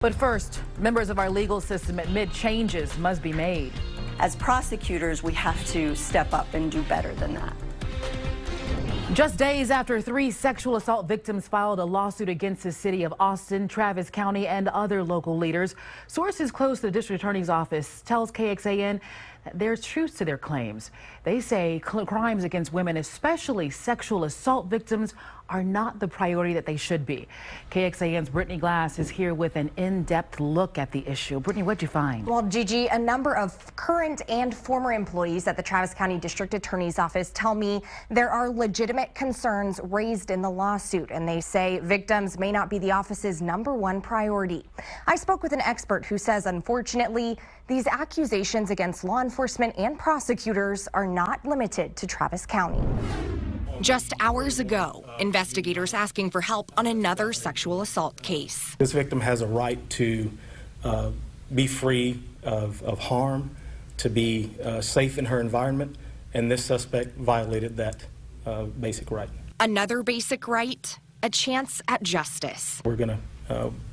But first, members of our legal system admit changes must be made. As prosecutors, we have to step up and do better than that. Just days after 3 sexual assault victims filed a lawsuit against the city of Austin, Travis County, and other local leaders, sources close to the district attorney's office tells KXAN that there's truth to their claims. They say crimes against women, especially sexual assault victims, are not the priority that they should be. KXAN's Brittany Glass is here with an in-depth look at the issue. Brittany, what'd you find? Well, Gigi, a number of current and former employees at the Travis County District Attorney's Office tell me there are legitimate concerns raised in the lawsuit, and they say victims may not be the office's #1 priority. I spoke with an expert who says, unfortunately, these accusations against law enforcement and prosecutors are not limited to Travis County. Just hours ago, investigators asking for help on another sexual assault case. This victim has a right to be free of harm, to be safe in her environment, and this suspect violated that basic right. Another basic right, a chance at justice. We're going to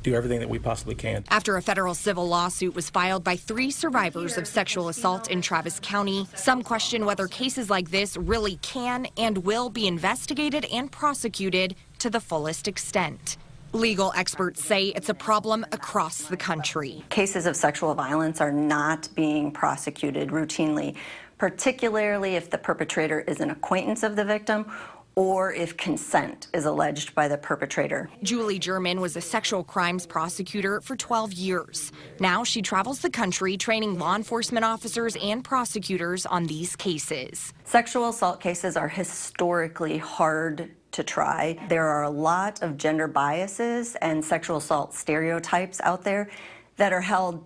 do everything that we possibly can. After a federal civil lawsuit was filed by 3 survivors of sexual assault in Travis County, some question whether cases like this really can and will be investigated and prosecuted to the fullest extent. Legal experts say it's a problem across the country. Cases of sexual violence are not being prosecuted routinely, particularly if the perpetrator is an acquaintance of the victim or if consent is alleged by the perpetrator. Julie German was a sexual crimes prosecutor for 12 years. Now she travels the country training law enforcement officers and prosecutors on these cases. Sexual assault cases are historically hard to try. There are a lot of gender biases and sexual assault stereotypes out there that are held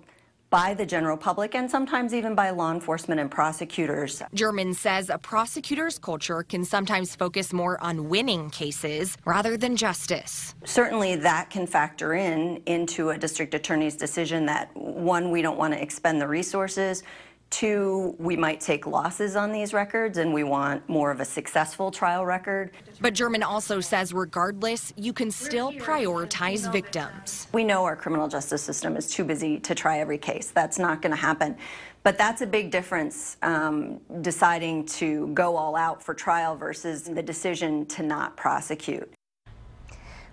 by the general public and sometimes even by law enforcement and prosecutors. German says a prosecutor's culture can sometimes focus more on winning cases rather than justice. Certainly that can factor into a district attorney's decision that, 1, we don't want to expend the resources, 2, we might take losses on these records and we want more of a successful trial record. But German also says regardless, you can still prioritize victims. We know our criminal justice system is too busy to try every case. That's not going to happen. But that's a big difference, deciding to go all out for trial versus the decision to not prosecute.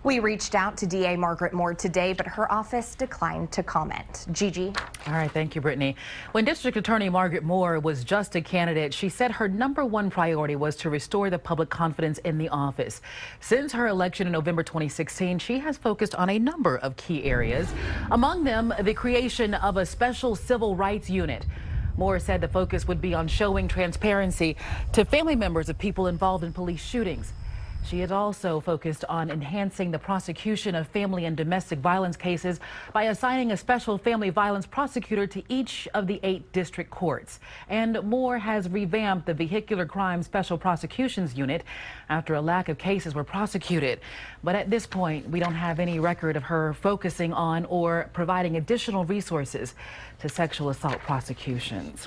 We reached out to DA Margaret Moore today, but her office declined to comment. Gigi. All right, thank you, Brittany. When District Attorney Margaret Moore was just a candidate, she said her #1 priority was to restore the public confidence in the office. Since her election in November 2016, she has focused on a number of key areas, among them the creation of a special civil rights unit. Moore said the focus would be on showing transparency to family members of people involved in police shootings. She has also focused on enhancing the prosecution of family and domestic violence cases by assigning a special family violence prosecutor to each of the 8 district courts. And Moore has revamped the Vehicular Crime Special Prosecutions Unit after a lack of cases were prosecuted. But at this point, we don't have any record of her focusing on or providing additional resources to sexual assault prosecutions.